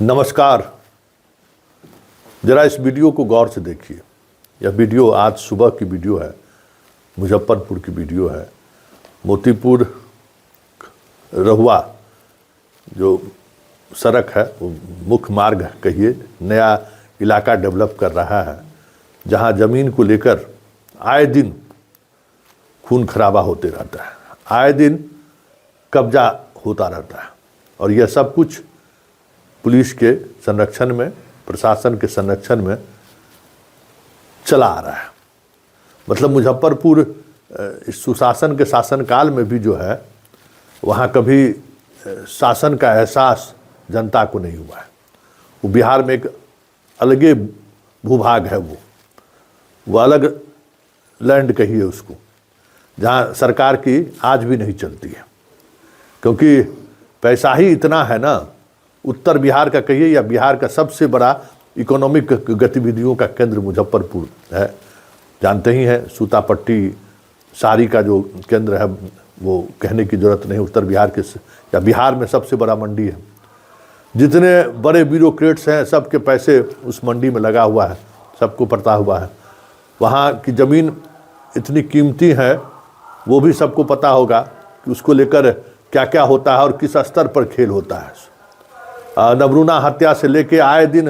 नमस्कार। ज़रा इस वीडियो को गौर से देखिए। यह वीडियो आज सुबह की वीडियो है, मुजफ्फरपुर की वीडियो है। मोतीपुर रहुआ जो सड़क है, वो मुख्य मार्ग कहिए, नया इलाका डेवलप कर रहा है, जहां ज़मीन को लेकर आए दिन खून खराबा होते रहता है, आए दिन कब्जा होता रहता है। और यह सब कुछ पुलिस के संरक्षण में, प्रशासन के संरक्षण में चला आ रहा है। मतलब मुजफ्फरपुर इस सुशासन के शासनकाल में भी जो है, वहाँ कभी शासन का एहसास जनता को नहीं हुआ है। वो बिहार में एक अलगे भूभाग है, वो अलग लैंड कहिए उसको, जहाँ सरकार की आज भी नहीं चलती है, क्योंकि पैसा ही इतना है ना। उत्तर बिहार का कहिए या बिहार का सबसे बड़ा इकोनॉमिक गतिविधियों का केंद्र मुजफ्फरपुर है। जानते ही हैं, सूतापट्टी साड़ी का जो केंद्र है, वो कहने की ज़रूरत नहीं। उत्तर बिहार के या बिहार में सबसे बड़ा मंडी है। जितने बड़े ब्यूरोक्रेट्स हैं, सबके पैसे उस मंडी में लगा हुआ है, सबको पता हुआ है। वहाँ की ज़मीन इतनी कीमती है, वो भी सबको पता होगा कि उसको लेकर क्या क्या होता है और किस स्तर पर खेल होता है। नबरूना हत्या से लेके आए दिन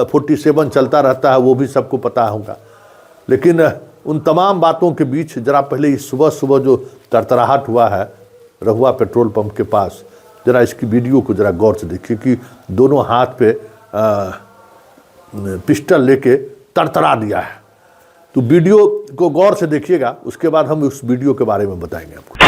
47 चलता रहता है, वो भी सबको पता होगा। लेकिन उन तमाम बातों के बीच जरा पहले इस सुबह सुबह जो तरतराहट हुआ है रहुआ पेट्रोल पंप के पास, जरा इसकी वीडियो को जरा गौर से देखिए कि दोनों हाथ पे पिस्टल लेके तरतरा दिया है। तो वीडियो को गौर से देखिएगा, उसके बाद हम उस वीडियो के बारे में बताएंगे आपको।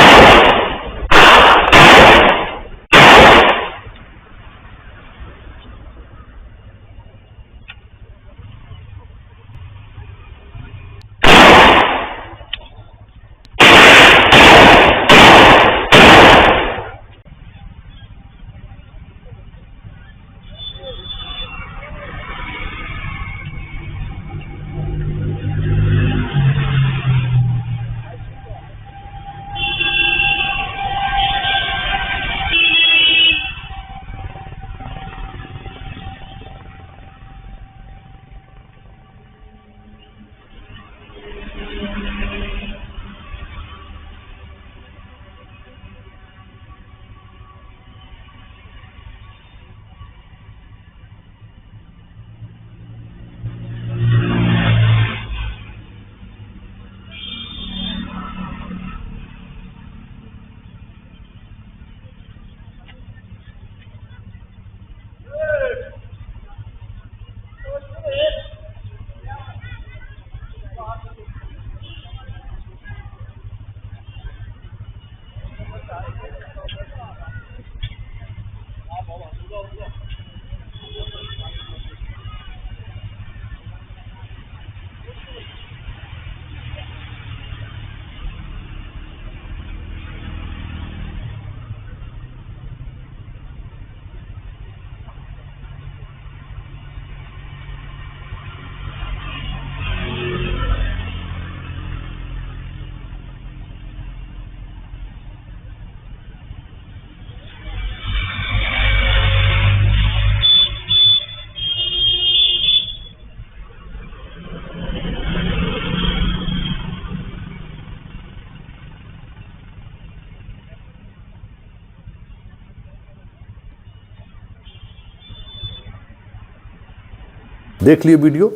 देख लिए वीडियो।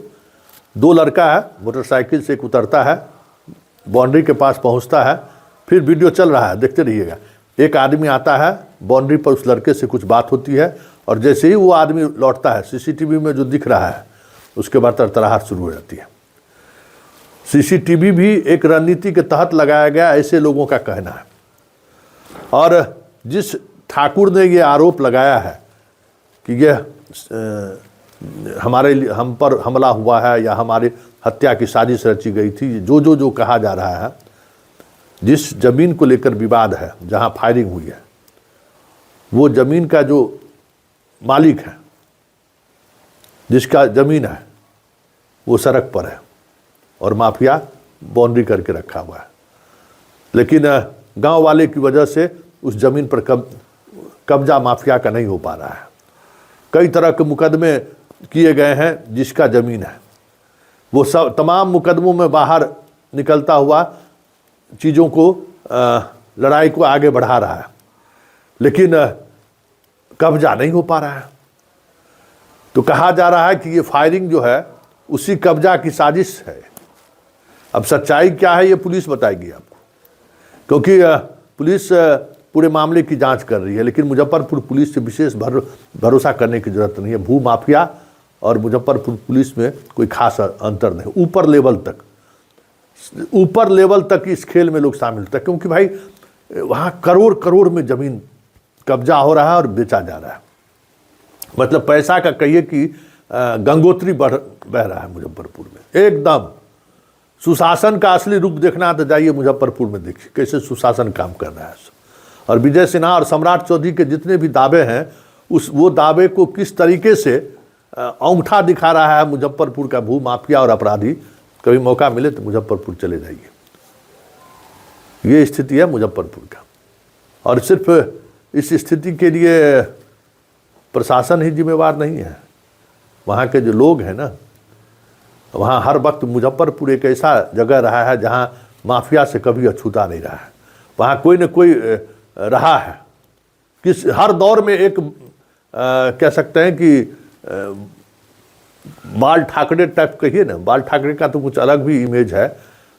दो लड़का है, मोटरसाइकिल से एक उतरता है, बाउंड्री के पास पहुंचता है, फिर वीडियो चल रहा है, देखते रहिएगा। एक आदमी आता है, बाउंड्री पर उस लड़के से कुछ बात होती है, और जैसे ही वो आदमी लौटता है, सीसीटीवी में जो दिख रहा है, उसके बाद तरतराहट शुरू हो जाती है। सीसीटीवी भी एक रणनीति के तहत लगाया गया, ऐसे लोगों का कहना है। और जिस ठाकुर ने ये आरोप लगाया है कि यह हम पर हमला हुआ है या हमारे हत्या की साजिश रची गई थी, जो कहा जा रहा है, जिस जमीन को लेकर विवाद है, जहां फायरिंग हुई है, वो जमीन का जो मालिक है, जिसका जमीन है, वो सड़क पर है और माफिया बाउंड्री करके रखा हुआ है। लेकिन गांव वाले की वजह से उस जमीन पर कब्जा माफिया का नहीं हो पा रहा है। कई तरह के मुकदमे किए गए हैं जिसका ज़मीन है, वो सब तमाम मुकदमों में बाहर निकलता हुआ चीज़ों को लड़ाई को आगे बढ़ा रहा है, लेकिन कब्जा नहीं हो पा रहा है। तो कहा जा रहा है कि ये फायरिंग जो है उसी कब्जा की साजिश है। अब सच्चाई क्या है ये पुलिस बताएगी आपको, क्योंकि पुलिस पूरे मामले की जांच कर रही है, लेकिन मुजफ्फरपुर पुलिस से विशेष भरोसा करने की जरूरत नहीं है। भू माफिया और मुजफ्फरपुर पुलिस में कोई खास अंतर नहीं। ऊपर लेवल तक इस खेल में लोग शामिल थे, क्योंकि भाई वहाँ करोड़ करोड़ में ज़मीन कब्जा हो रहा है और बेचा जा रहा है। मतलब पैसा का कहिए कि गंगोत्री बह रहा है मुजफ्फरपुर में। एकदम सुशासन का असली रूप देखना तो जाइए मुजफ्फरपुर में, देखिए कैसे सुशासन काम कर रहा है। और विजय सिन्हा और सम्राट चौधरी के जितने भी दावे हैं वो दावे को किस तरीके से अंगूठा दिखा रहा है मुजफ्फरपुर का भू माफिया और अपराधी। कभी मौका मिले तो मुजफ्फरपुर चले जाइए, ये स्थिति है मुजफ्फरपुर का। और सिर्फ इस स्थिति के लिए प्रशासन ही जिम्मेवार नहीं है, वहाँ के जो लोग हैं ना, वहाँ हर वक्त मुजफ्फरपुर एक ऐसा जगह रहा है जहाँ माफिया से कभी अछूता नहीं रहा है। वहाँ कोई न कोई रहा है, किस हर दौर में एक कह सकते हैं कि बाल ठाकरे टाइप कहिए ना, बाल ठाकरे का तो कुछ अलग भी इमेज है,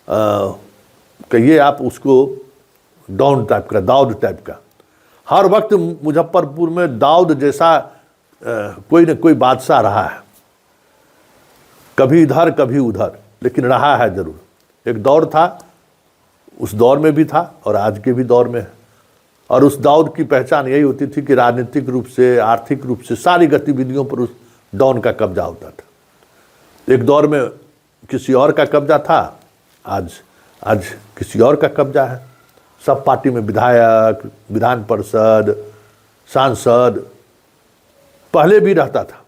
कहिए आप उसको डॉन टाइप का, दाऊद टाइप का। हर वक्त मुजफ्फरपुर में दाऊद जैसा कोई न कोई बादशाह रहा है, कभी इधर कभी उधर, लेकिन रहा है जरूर। एक दौर था, उस दौर में भी था और आज के भी दौर में है। और उस दाऊद की पहचान यही होती थी कि राजनीतिक रूप से, आर्थिक रूप से, सारी गतिविधियों पर उस डॉन का कब्जा होता था। एक दौर में किसी और का कब्जा था, आज किसी और का कब्जा है। सब पार्टी में विधायक, विधान परिषद, सांसद पहले भी रहता था,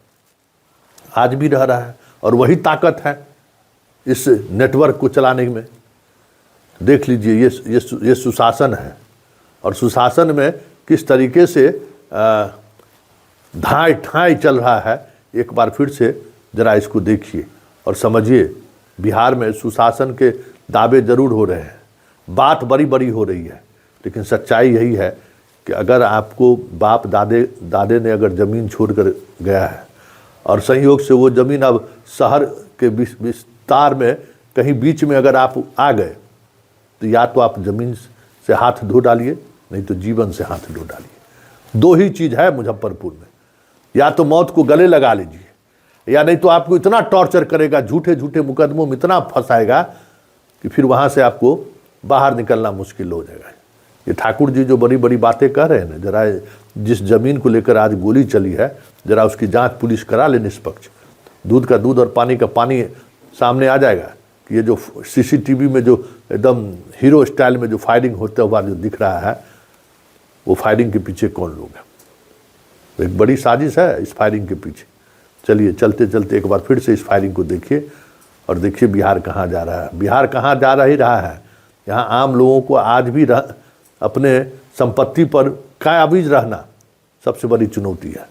आज भी रह रहा है। और वही ताकत है इस नेटवर्क को चलाने में। देख लीजिए ये सुशासन है, और सुशासन में किस तरीके से ढाई ढाई चल रहा है, एक बार फिर से जरा इसको देखिए और समझिए। बिहार में सुशासन के दावे जरूर हो रहे हैं, बात बड़ी बड़ी हो रही है, लेकिन सच्चाई यही है कि अगर आपको बाप दादे ने अगर ज़मीन छोड़कर गया है और संयोग से वो ज़मीन अब शहर के विस्तार में कहीं बीच में अगर आप आ गए, तो या तो आप ज़मीन से हाथ धो डालिए, नहीं तो जीवन से हाथ धो डालिए। दो ही चीज़ है मुजफ्फरपुर में, या तो मौत को गले लगा लीजिए, या नहीं तो आपको इतना टॉर्चर करेगा, झूठे झूठे मुकदमों में इतना फंसाएगा कि फिर वहाँ से आपको बाहर निकलना मुश्किल हो जाएगा। ये ठाकुर जी जो बड़ी बड़ी बातें कह रहे हैं ना, जरा जिस ज़मीन को लेकर आज गोली चली है, जरा उसकी जांच पुलिस करा ले निष्पक्ष। दूध का दूध और पानी का पानी सामने आ जाएगा कि ये जो सीसीटीवी में जो एकदम हीरो स्टाइल में जो फायरिंग होते हुआ जो दिख रहा है, वो फायरिंग के पीछे कौन लोग हैं। एक बड़ी साजिश है इस फायरिंग के पीछे। चलिए चलते चलते एक बार फिर से इस फायरिंग को देखिए और देखिए बिहार कहाँ जा रहा है। बिहार कहाँ जा रहा है। यहाँ आम लोगों को आज भी अपने संपत्ति पर काबिज रहना सबसे बड़ी चुनौती है।